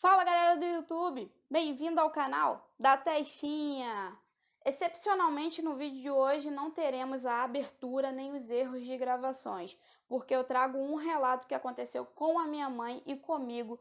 Fala galera do YouTube, bem-vindo ao canal da Testinha! Excepcionalmente no vídeo de hoje não teremos a abertura nem os erros de gravações, porque eu trago um relato que aconteceu com a minha mãe e comigo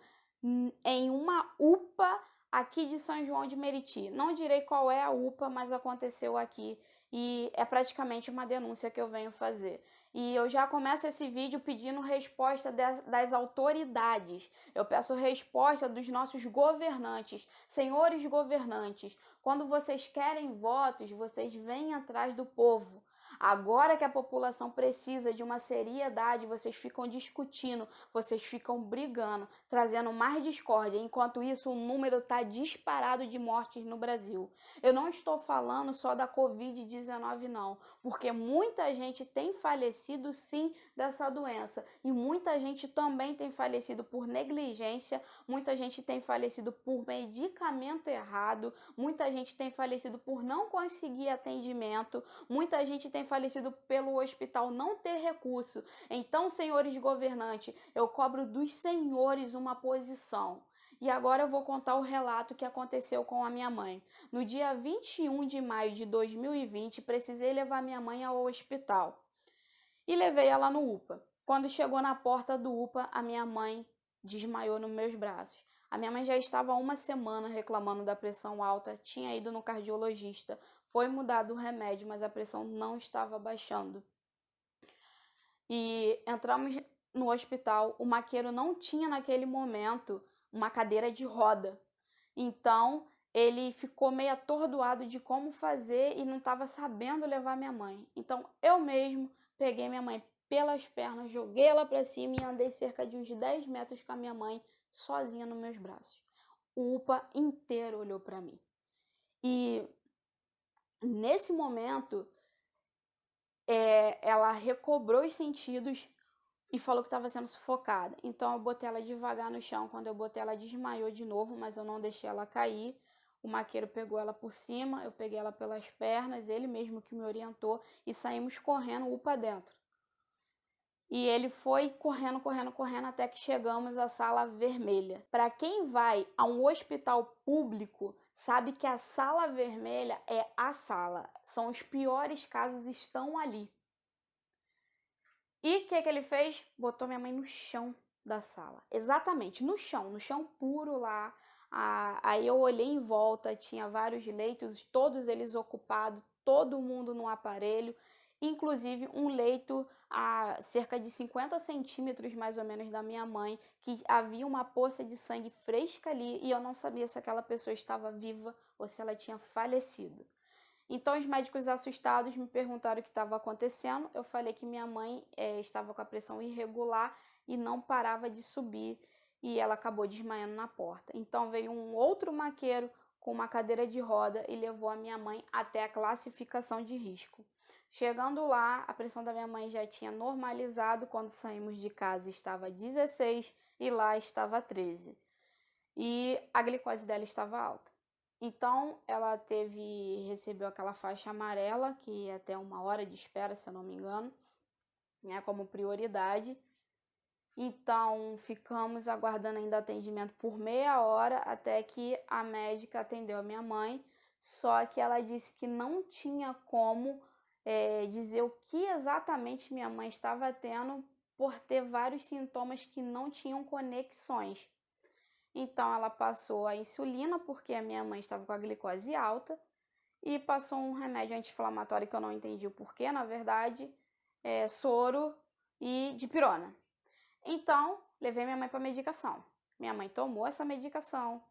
em uma UPA aqui de São João de Meriti. Não direi qual é a UPA, mas aconteceu aqui e é praticamente uma denúncia que eu venho fazer. E eu já começo esse vídeo pedindo resposta das autoridades. Eu peço resposta dos nossos governantes, senhores governantes. Quando vocês querem votos, vocês vêm atrás do povo. Agora que a população precisa de uma seriedade, vocês ficam discutindo, vocês ficam brigando, trazendo mais discórdia. Enquanto isso, o número está disparado de mortes no Brasil. Eu não estou falando só da Covid-19, não, porque muita gente tem falecido sim dessa doença e muita gente também tem falecido por negligência, muita gente tem falecido por medicamento errado, muita gente tem falecido por não conseguir atendimento, muita gente tem falecido pelo hospital não ter recurso. Então, senhores governantes, eu cobro dos senhores uma posição. E agora eu vou contar o relato que aconteceu com a minha mãe. No dia 21 de maio de 2020, precisei levar minha mãe ao hospital e levei ela no UPA. Quando chegou na porta do UPA, a minha mãe desmaiou nos meus braços. A minha mãe já estava há uma semana reclamando da pressão alta, tinha ido no cardiologista, foi mudado o remédio, mas a pressão não estava baixando. E entramos no hospital, o maqueiro não tinha naquele momento uma cadeira de roda. Então, ele ficou meio atordoado de como fazer e não estava sabendo levar minha mãe. Então, eu mesmo peguei minha mãe pelas pernas, joguei ela para cima e andei cerca de uns 10 metros com a minha mãe sozinha nos meus braços. O UPA inteiro olhou para mim. E nesse momento, ela recobrou os sentidos e falou que estava sendo sufocada. Então eu botei ela devagar no chão. Quando eu botei, ela desmaiou de novo, mas eu não deixei ela cair. O maqueiro pegou ela por cima, eu peguei ela pelas pernas, ele mesmo que me orientou, e saímos correndo, UPA dentro. E ele foi correndo, correndo, correndo até que chegamos à sala vermelha. Para quem vai a um hospital público, sabe que a sala vermelha é a sala. São os piores casos, estão ali. E o que ele fez? Botou minha mãe no chão da sala. Exatamente, no chão puro lá. Aí eu olhei em volta, tinha vários leitos, todos eles ocupados, todo mundo no aparelho, inclusive um leito a cerca de 50 centímetros mais ou menos da minha mãe, que havia uma poça de sangue fresca ali e eu não sabia se aquela pessoa estava viva ou se ela tinha falecido. Então, os médicos assustados me perguntaram o que estava acontecendo. Eu falei que minha mãe estava com a pressão irregular e não parava de subir e ela acabou desmaiando na porta. Então, veio um outro maqueiro com uma cadeira de roda e levou a minha mãe até a classificação de risco. Chegando lá, a pressão da minha mãe já tinha normalizado. Quando saímos de casa estava 16 e lá estava 13. E a glicose dela estava alta. Então, ela recebeu aquela faixa amarela, que é até 1 hora de espera, se eu não me engano, né, como prioridade. Então, ficamos aguardando ainda atendimento por meia hora, até que a médica atendeu a minha mãe, só que ela disse que não tinha como dizer o que exatamente minha mãe estava tendo, por ter vários sintomas que não tinham conexões. Então ela passou a insulina, porque a minha mãe estava com a glicose alta, e passou um remédio anti-inflamatório que eu não entendi o porquê, na verdade, soro e dipirona. Então, levei minha mãe para medicação. Minha mãe tomou essa medicação,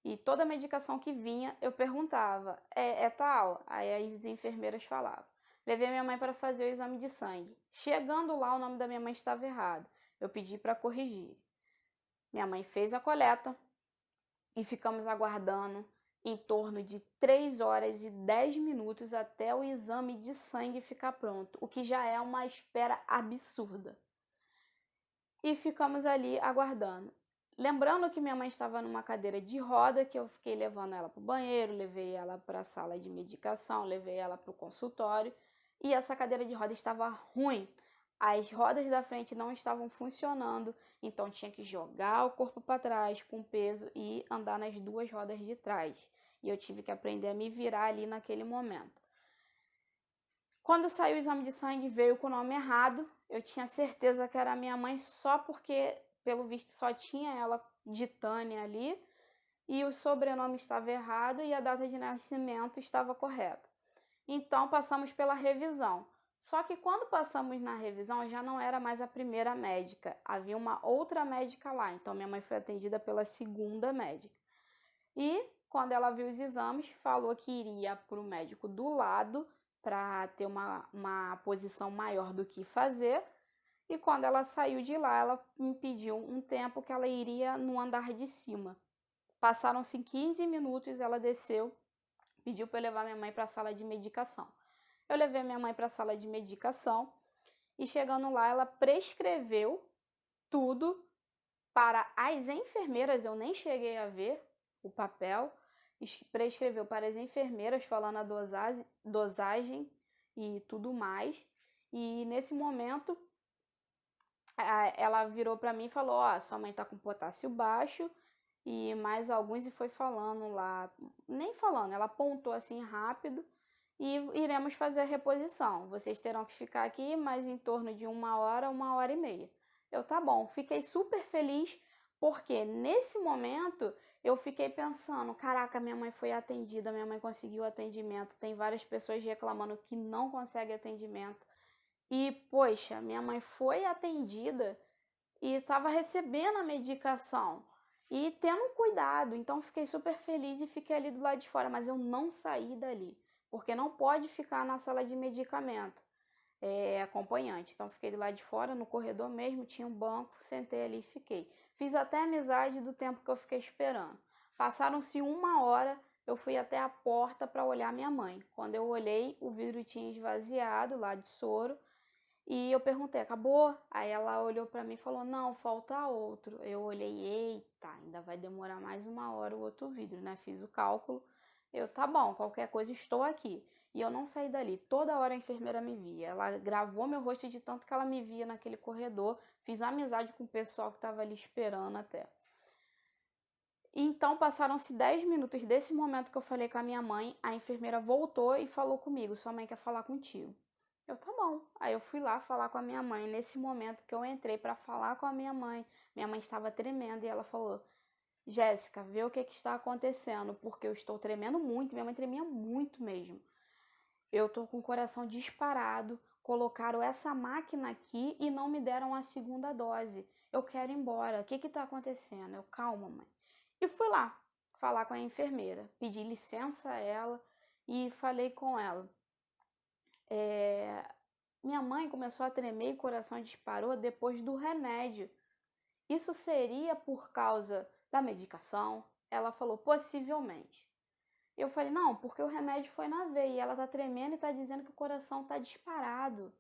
e toda medicação que vinha, eu perguntava, é tal? Aí as enfermeiras falavam. Levei minha mãe para fazer o exame de sangue. Chegando lá, o nome da minha mãe estava errado. Eu pedi para corrigir. Minha mãe fez a coleta e ficamos aguardando em torno de 3 horas e 10 minutos até o exame de sangue ficar pronto, o que já é uma espera absurda. E ficamos ali aguardando. Lembrando que minha mãe estava numa cadeira de roda, que eu fiquei levando ela para o banheiro, levei ela para a sala de medicação, levei ela para o consultório, e essa cadeira de roda estava ruim. as rodas da frente não estavam funcionando, então tinha que jogar o corpo para trás com peso e andar nas duas rodas de trás. E eu tive que aprender a me virar ali naquele momento. Quando saiu o exame de sangue, veio com o nome errado. Eu tinha certeza que era minha mãe só porque, pelo visto, só tinha ela de Tânia ali. E o sobrenome estava errado e a data de nascimento estava correta. Então, passamos pela revisão. Só que quando passamos na revisão, já não era mais a primeira médica. Havia uma outra médica lá. Então, minha mãe foi atendida pela segunda médica. E, quando ela viu os exames, falou que iria para o médico do lado para ter uma posição maior do que fazer. E quando ela saiu de lá, ela me pediu um tempo que ela iria no andar de cima. Passaram-se 15 minutos, ela desceu, pediu para eu levar minha mãe para a sala de medicação. Eu levei minha mãe para a sala de medicação e chegando lá, ela prescreveu tudo para as enfermeiras, eu nem cheguei a ver o papel, prescreveu para as enfermeiras falando a dosagem e tudo mais. E nesse momento, ela virou para mim e falou: ó, sua mãe tá com potássio baixo e mais alguns, e foi falando lá, nem falando, ela apontou assim rápido, e iremos fazer a reposição. Vocês terão que ficar aqui mais em torno de 1 hora e meia. Eu, tá bom, fiquei super feliz, porque nesse momento eu fiquei pensando, caraca, minha mãe foi atendida, minha mãe conseguiu atendimento, tem várias pessoas reclamando que não conseguem atendimento. E, poxa, minha mãe foi atendida e estava recebendo a medicação e tendo cuidado. Então, fiquei super feliz e fiquei ali do lado de fora, mas eu não saí dali, porque não pode ficar na sala de medicamento acompanhante. Então, fiquei do lado de fora, no corredor mesmo, tinha um banco, sentei ali e fiquei. Fiz até amizade do tempo que eu fiquei esperando. Passaram-se 1 hora, eu fui até a porta para olhar minha mãe. Quando eu olhei, o vidro tinha esvaziado lá de soro. E eu perguntei, acabou? Aí ela olhou para mim e falou, não, falta outro. Eu olhei, eita, ainda vai demorar mais 1 hora o outro vidro, né? Fiz o cálculo. Eu, tá bom, qualquer coisa, estou aqui. E eu não saí dali. Toda hora a enfermeira me via. Ela gravou meu rosto de tanto que ela me via naquele corredor. Fiz amizade com o pessoal que estava ali esperando até. Então passaram-se 10 minutos desse momento que eu falei com a minha mãe. A enfermeira voltou e falou comigo, sua mãe quer falar contigo. Eu, tá bom. Aí eu fui lá falar com a minha mãe. Nesse momento que eu entrei para falar com a minha mãe estava tremendo e ela falou, Jéssica, vê o que está acontecendo, porque eu estou tremendo muito. Minha mãe tremia muito mesmo. Eu tô com o coração disparado, colocaram essa máquina aqui e não me deram a segunda dose. Eu quero ir embora. O que está acontecendo? Eu, calma, mãe. E fui lá falar com a enfermeira. Pedi licença a ela e falei com ela. Minha mãe começou a tremer e o coração disparou depois do remédio. Isso seria por causa da medicação? Ela falou, possivelmente. Eu falei, não, porque o remédio foi na veia e ela tá tremendo e tá dizendo que o coração tá disparado.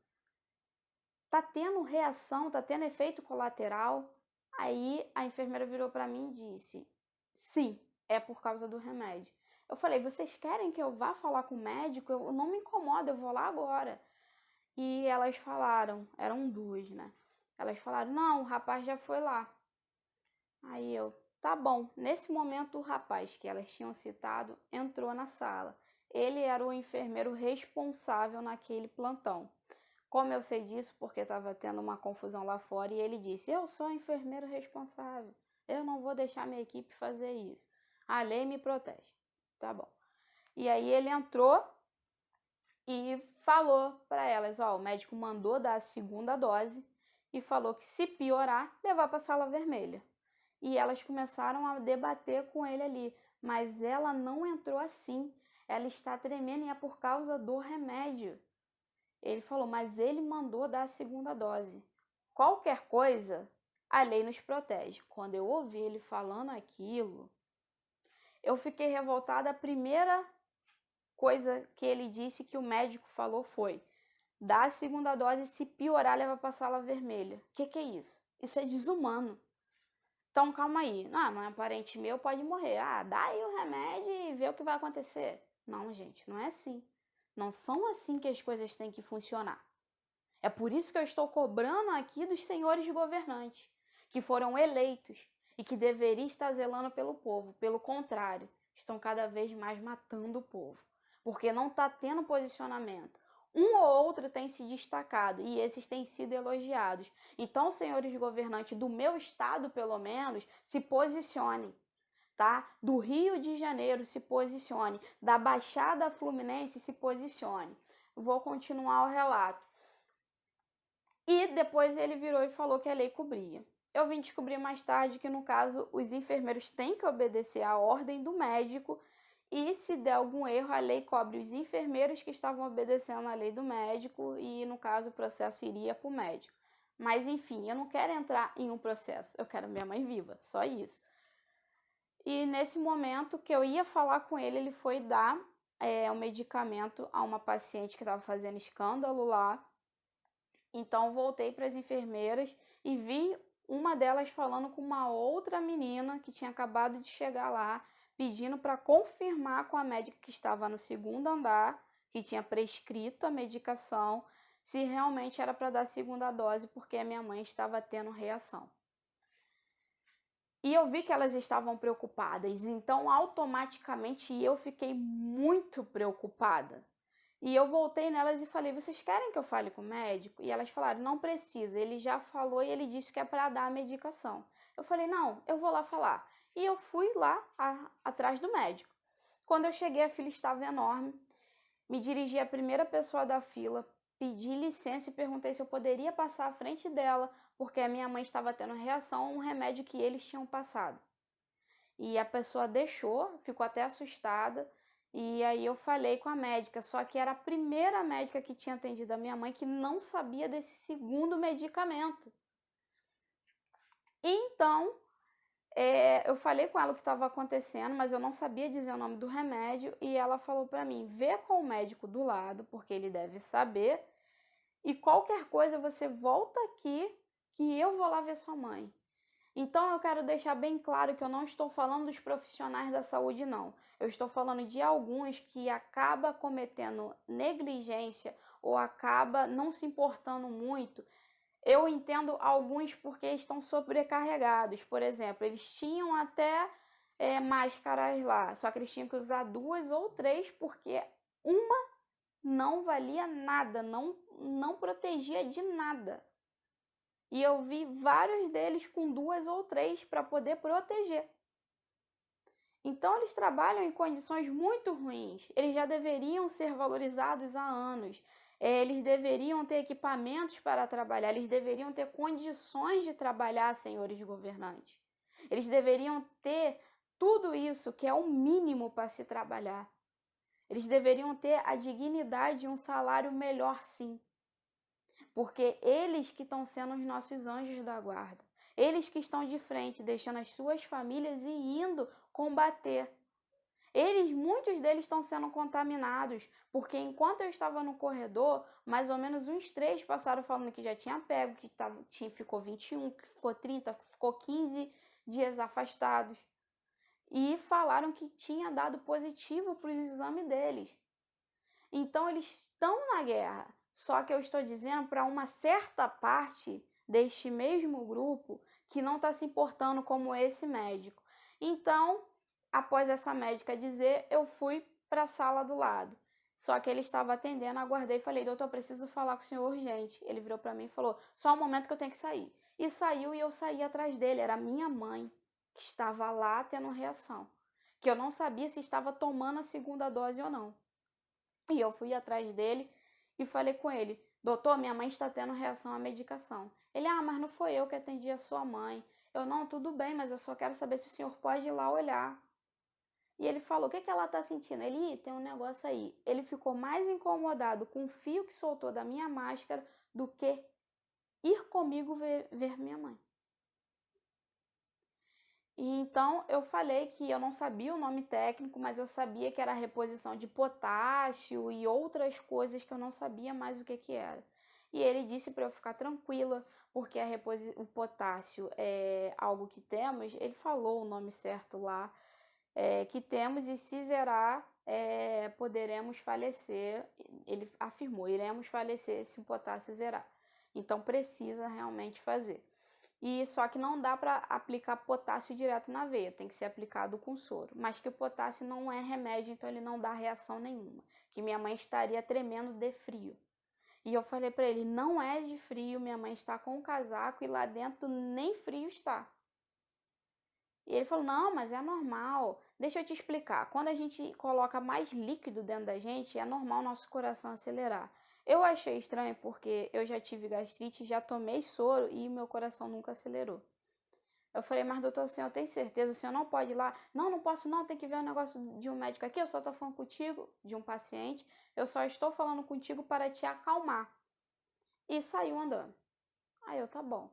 Tá tendo reação, tá tendo efeito colateral. Aí a enfermeira virou para mim e disse, sim, é por causa do remédio. Eu falei, vocês querem que eu vá falar com o médico? Eu não me incomoda, eu vou lá agora. E elas falaram, eram duas, né? Elas falaram, não, o rapaz já foi lá. Aí eu, tá bom. Nesse momento, o rapaz que elas tinham citado entrou na sala. Ele era o enfermeiro responsável naquele plantão. Como eu sei disso? Porque estava tendo uma confusão lá fora e ele disse, eu sou o enfermeiro responsável. Eu não vou deixar minha equipe fazer isso. A lei me protege. Tá bom. E aí ele entrou e falou para elas, ó, o médico mandou dar a segunda dose e falou que se piorar, levar para a sala vermelha. E elas começaram a debater com ele ali, mas ela não entrou assim. Ela está tremendo e é por causa do remédio. Ele falou, mas ele mandou dar a segunda dose. Qualquer coisa, a lei nos protege. Quando eu ouvi ele falando aquilo, eu fiquei revoltada. A primeira coisa que ele disse que o médico falou foi, dá a segunda dose, se piorar, leva para a sala vermelha. O que é isso? Isso é desumano. Então, calma aí. Não é parente meu, pode morrer. Dá aí o remédio e vê o que vai acontecer. Não, gente, não é assim. Não são assim que as coisas têm que funcionar. É por isso que eu estou cobrando aqui dos senhores governantes, que foram eleitos e que deveriam estar zelando pelo povo. Pelo contrário, estão cada vez mais matando o povo, porque não está tendo posicionamento. Um ou outro tem se destacado e esses têm sido elogiados. Então, senhores governantes do meu estado, pelo menos, se posicionem. Tá? Do Rio de Janeiro se posicione, da Baixada Fluminense se posicione. Vou continuar o relato. E depois ele virou e falou que a lei cobria. Eu vim descobrir mais tarde que, no caso, os enfermeiros têm que obedecer à ordem do médico e, se der algum erro, a lei cobre os enfermeiros que estavam obedecendo à lei do médico e, no caso, o processo iria para o médico. Mas, enfim, eu não quero entrar em um processo, eu quero minha mãe viva, só isso. E nesse momento que eu ia falar com ele, ele foi dar um medicamento a uma paciente que estava fazendo escândalo lá. Então voltei para as enfermeiras e vi uma delas falando com uma outra menina que tinha acabado de chegar lá, pedindo para confirmar com a médica que estava no segundo andar, que tinha prescrito a medicação, se realmente era para dar a segunda dose, porque a minha mãe estava tendo reação. E eu vi que elas estavam preocupadas, então automaticamente eu fiquei muito preocupada. E eu voltei nelas e falei: vocês querem que eu fale com o médico? E elas falaram: não precisa, ele já falou e ele disse que é para dar a medicação. Eu falei: não, eu vou lá falar. E eu fui lá atrás do médico. Quando eu cheguei, a fila estava enorme. Me dirigi à primeira pessoa da fila, pedi licença e perguntei se eu poderia passar à frente dela, porque a minha mãe estava tendo reação a um remédio que eles tinham passado. E a pessoa deixou, ficou até assustada. E aí eu falei com a médica, só que era a primeira médica que tinha atendido a minha mãe que não sabia desse segundo medicamento. Então, eu falei com ela o que estava acontecendo, mas eu não sabia dizer o nome do remédio. E ela falou para mim: vê com o médico do lado, porque ele deve saber. E qualquer coisa você volta aqui que eu vou lá ver sua mãe. Então eu quero deixar bem claro que eu não estou falando dos profissionais da saúde, não. Eu estou falando de alguns que acabam cometendo negligência ou acaba não se importando muito. Eu entendo alguns porque estão sobrecarregados. Por exemplo, eles tinham até máscaras lá, só que eles tinham que usar 2 ou 3 porque uma não valia nada, não protegia de nada. E eu vi vários deles com 2 ou 3 para poder proteger. Então eles trabalham em condições muito ruins. Eles já deveriam ser valorizados há anos. Eles deveriam ter equipamentos para trabalhar. Eles deveriam ter condições de trabalhar, senhores governantes. Eles deveriam ter tudo isso que é o mínimo para se trabalhar. Eles deveriam ter a dignidade e um salário melhor, sim. Porque eles que estão sendo os nossos anjos da guarda. Eles que estão de frente, deixando as suas famílias e indo combater. Muitos deles estão sendo contaminados, porque enquanto eu estava no corredor, mais ou menos uns 3 passaram falando que já tinha pego, que ficou 21, que ficou 30, que ficou 15 dias afastados. E falaram que tinha dado positivo para os exames deles. Então eles estão na guerra. Só que eu estou dizendo para uma certa parte deste mesmo grupo que não está se importando como esse médico. Então, após essa médica dizer, eu fui para a sala do lado. Só que ele estava atendendo, aguardei e falei: doutor, eu preciso falar com o senhor urgente. Ele virou para mim e falou: só um momento que eu tenho que sair. E saiu e eu saí atrás dele. Era minha mãe que estava lá tendo reação. Que eu não sabia se estava tomando a segunda dose ou não. E eu fui atrás dele e falei com ele: doutor, minha mãe está tendo reação à medicação. Ele: mas não foi eu que atendi a sua mãe. Eu: não, tudo bem, mas eu só quero saber se o senhor pode ir lá olhar. E ele falou: o que ela está sentindo? Ele: tem um negócio aí. Ele ficou mais incomodado com o fio que soltou da minha máscara do que ir comigo ver minha mãe. E então eu falei que eu não sabia o nome técnico, mas eu sabia que era reposição de potássio e outras coisas que eu não sabia mais o que era. E ele disse para eu ficar tranquila, porque o potássio é algo que temos, ele falou o nome certo lá, que temos e se zerar, poderemos falecer. Ele afirmou, iremos falecer se o potássio zerar. Então precisa realmente fazer. E só que não dá para aplicar potássio direto na veia, tem que ser aplicado com soro. Mas que o potássio não é remédio, então ele não dá reação nenhuma. Que minha mãe estaria tremendo de frio. E eu falei para ele, não é de frio, minha mãe está com o casaco e lá dentro nem frio está. E ele falou, não, mas é normal. Deixa eu te explicar. Quando a gente coloca mais líquido dentro da gente, é normal nosso coração acelerar. Eu achei estranho porque eu já tive gastrite, já tomei soro e meu coração nunca acelerou. Eu falei, mas doutor, o senhor tem certeza? O senhor não pode ir lá? Não, não posso não, tem que ver um negócio de um médico aqui. Eu só estou falando contigo, de um paciente. Eu só estou falando contigo para te acalmar. E saiu andando. Aí eu, tá bom.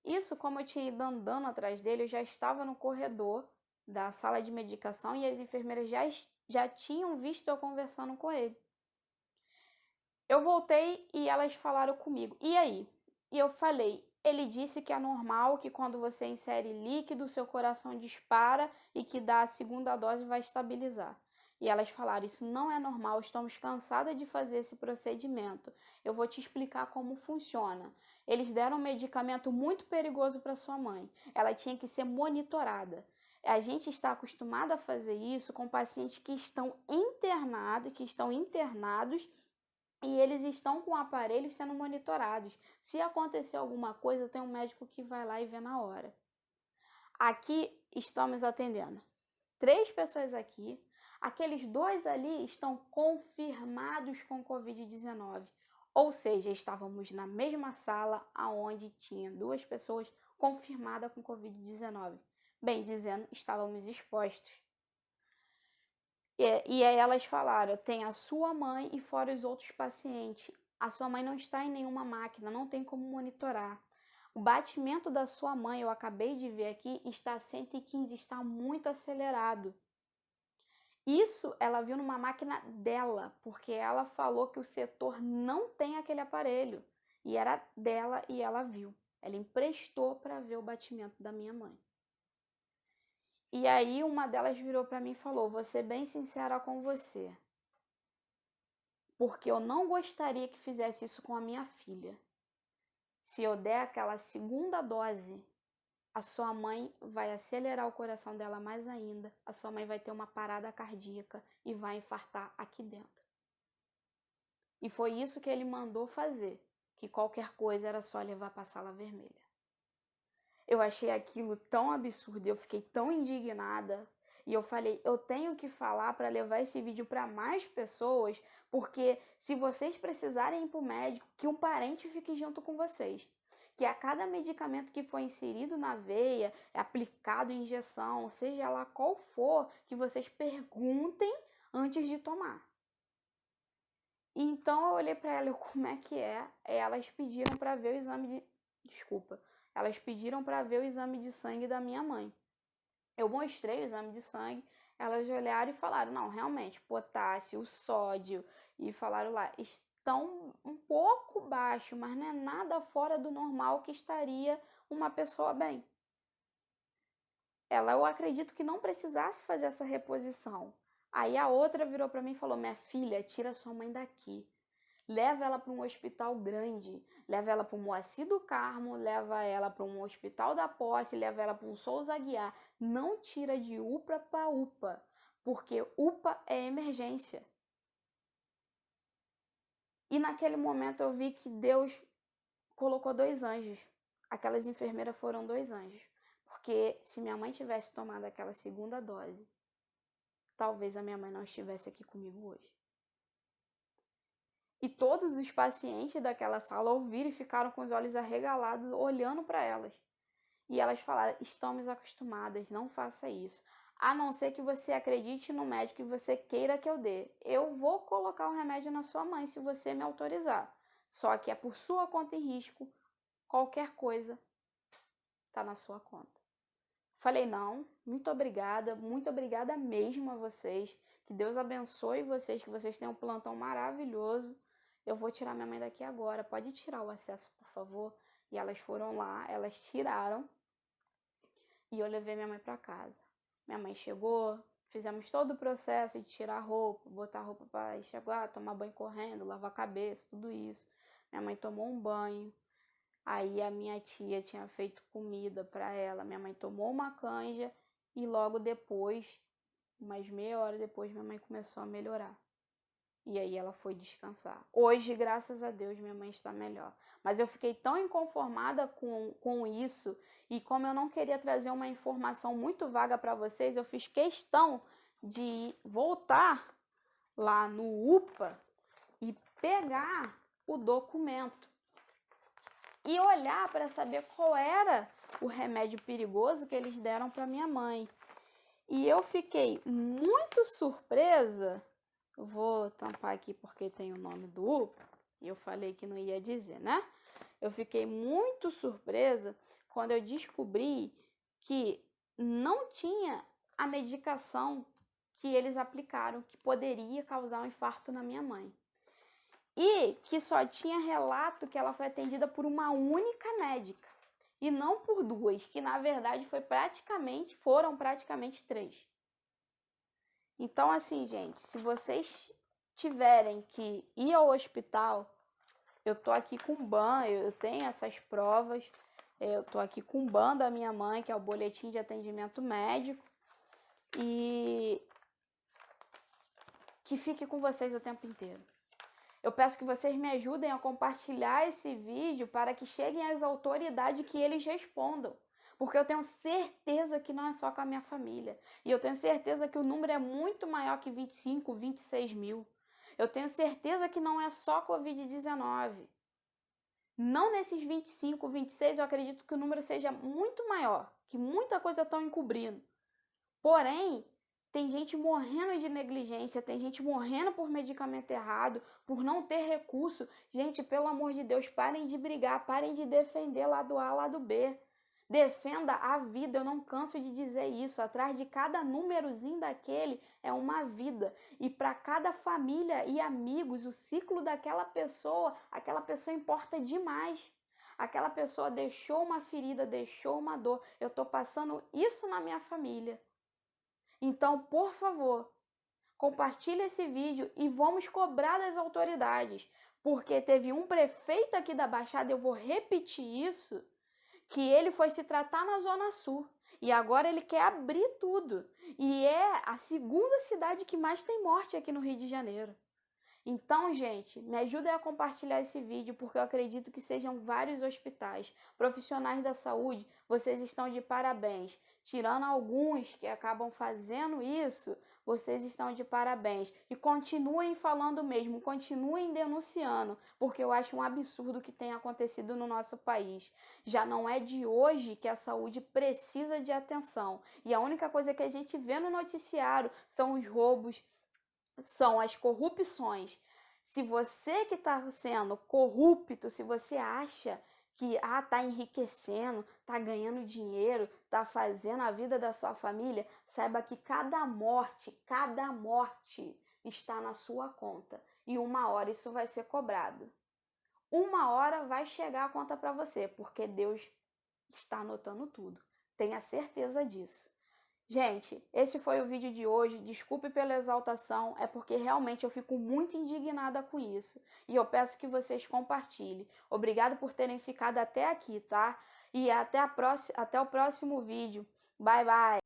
Isso, como eu tinha ido andando atrás dele, eu já estava no corredor da sala de medicação e as enfermeiras já tinham visto eu conversando com ele. Eu voltei e elas falaram comigo. E aí? E eu falei, ele disse que é normal, que quando você insere líquido, seu coração dispara e que dá a segunda dose vai estabilizar. E elas falaram, isso não é normal, estamos cansadas de fazer esse procedimento. Eu vou te explicar como funciona. Eles deram um medicamento muito perigoso para sua mãe. Ela tinha que ser monitorada. A gente está acostumado a fazer isso com pacientes que estão internados e eles estão com aparelhos sendo monitorados. Se acontecer alguma coisa, tem um médico que vai lá e vê na hora. Aqui estamos atendendo 3 pessoas aqui. Aqueles 2 ali estão confirmados com Covid-19. Ou seja, estávamos na mesma sala aonde tinha 2 pessoas confirmadas com Covid-19. Bem dizendo, estávamos expostos. E aí elas falaram, tem a sua mãe e fora os outros pacientes. A sua mãe não está em nenhuma máquina, não tem como monitorar. O batimento da sua mãe, eu acabei de ver aqui, está 115, está muito acelerado. Isso ela viu numa máquina dela, porque ela falou que o setor não tem aquele aparelho. E era dela e ela viu. Ela emprestou para ver o batimento da minha mãe. E aí uma delas virou para mim e falou, vou ser bem sincera com você, porque eu não gostaria que fizesse isso com a minha filha. Se eu der aquela segunda dose, a sua mãe vai acelerar o coração dela mais ainda, a sua mãe vai ter uma parada cardíaca e vai infartar aqui dentro. E foi isso que ele mandou fazer, que qualquer coisa era só levar para a sala vermelha. Eu achei aquilo tão absurdo, eu fiquei tão indignada. E eu falei, eu tenho que falar para levar esse vídeo para mais pessoas, porque se vocês precisarem ir para o médico, que um parente fique junto com vocês. Que a cada medicamento que for inserido na veia, aplicado em injeção, seja lá qual for, que vocês perguntem antes de tomar. Então eu olhei para ela, como é que é? Elas pediram para ver o exame de... Desculpa. Elas pediram para ver o exame de sangue da minha mãe. Eu mostrei o exame de sangue, elas olharam e falaram, não, realmente, potássio, sódio, e falaram lá, estão um pouco baixo, mas não é nada fora do normal que estaria uma pessoa bem. Eu acredito que não precisasse fazer essa reposição. Aí a outra virou para mim e falou, minha filha, tira sua mãe daqui. Leva ela para um hospital grande, leva ela para o Moacir do Carmo, leva ela para um hospital da Posse, leva ela para um Souza Aguiar. Não tira de UPA para UPA, porque UPA é emergência. E naquele momento eu vi que Deus colocou 2 anjos. Aquelas enfermeiras foram 2 anjos. Porque se minha mãe tivesse tomado aquela segunda dose, talvez a minha mãe não estivesse aqui comigo hoje. E todos os pacientes daquela sala ouviram e ficaram com os olhos arregalados, olhando para elas. E elas falaram, estamos acostumadas, não faça isso. A não ser que você acredite no médico e você queira que eu dê. Eu vou colocar o remédio na sua mãe se você me autorizar. Só que é por sua conta e risco, qualquer coisa está na sua conta. Falei, não, muito obrigada mesmo a vocês. Que Deus abençoe vocês, que vocês tenham um plantão maravilhoso. Eu vou tirar minha mãe daqui agora, pode tirar o acesso, por favor? E elas foram lá, elas tiraram e eu levei minha mãe para casa. Minha mãe chegou, Fizemos todo o processo de tirar a roupa, botar a roupa para enxaguar, tomar banho correndo, lavar a cabeça, tudo isso. Minha mãe tomou um banho. Aí a minha tia tinha feito comida para ela. Minha mãe tomou uma canja e logo depois, umas meia hora depois, minha mãe começou a melhorar. E aí ela foi descansar. Hoje, graças a Deus, minha mãe está melhor. Mas eu fiquei tão inconformada com isso, e como eu não queria trazer uma informação muito vaga para vocês, eu fiz questão de voltar lá no UPA e pegar o documento e olhar para saber qual era o remédio perigoso que eles deram para minha mãe. E eu fiquei muito surpresa. Eu vou tampar aqui porque tem o nome do UPA, e eu falei que não ia dizer, né? Eu fiquei muito surpresa quando eu descobri que não tinha a medicação que eles aplicaram que poderia causar um infarto na minha mãe. E que só tinha relato que ela foi atendida por uma única médica e não por duas, que na verdade foram praticamente 3. Então, assim, gente, se vocês tiverem que ir ao hospital, eu tô aqui com o BAN, eu tenho essas provas, eu tô aqui com o BAN da minha mãe, que é o boletim de atendimento médico, e que fique com vocês o tempo inteiro. Eu peço que vocês me ajudem a compartilhar esse vídeo para que cheguem às autoridades que eles respondam. Porque eu tenho certeza que não é só com a minha família. E eu tenho certeza que o número é muito maior que 25, 26 mil. Eu tenho certeza que não é só Covid-19. Não nesses 25, 26, eu acredito que o número seja muito maior, que muita coisa estão encobrindo. Porém, tem gente morrendo de negligência, tem gente morrendo por medicamento errado, por não ter recurso. Gente, pelo amor de Deus, parem de brigar, parem de defender lado A, lado B. Defenda a vida, eu não canso de dizer isso. Atrás de cada númerozinho daquele é uma vida. E para cada família e amigos, o ciclo daquela pessoa, aquela pessoa importa demais. Aquela pessoa deixou uma ferida, deixou uma dor. Eu estou passando isso na minha família. Então, por favor, compartilhe esse vídeo e vamos cobrar das autoridades. Porque teve um prefeito aqui da Baixada, eu vou repetir isso, que ele foi se tratar na Zona Sul. E agora ele quer abrir tudo. E é a segunda cidade que mais tem morte aqui no Rio de Janeiro. Então, gente, me ajudem a compartilhar esse vídeo, porque eu acredito que sejam vários hospitais. Profissionais da saúde, vocês estão de parabéns. Tirando alguns que acabam fazendo isso, vocês estão de parabéns. E continuem falando mesmo, continuem denunciando, porque eu acho um absurdo o que tem acontecido no nosso país. Já não é de hoje que a saúde precisa de atenção. E a única coisa que a gente vê no noticiário são os roubos, são as corrupções. Se você que está sendo corrupto, se você acha que está enriquecendo, está ganhando dinheiro, está fazendo a vida da sua família, saiba que cada morte está na sua conta. E uma hora isso vai ser cobrado. Uma hora vai chegar a conta para você, porque Deus está anotando tudo. Tenha certeza disso. Gente, esse foi o vídeo de hoje. Desculpe pela exaltação, é porque realmente eu fico muito indignada com isso. E eu peço que vocês compartilhem. Obrigado por terem ficado até aqui, tá? E até o próximo vídeo. Bye, bye!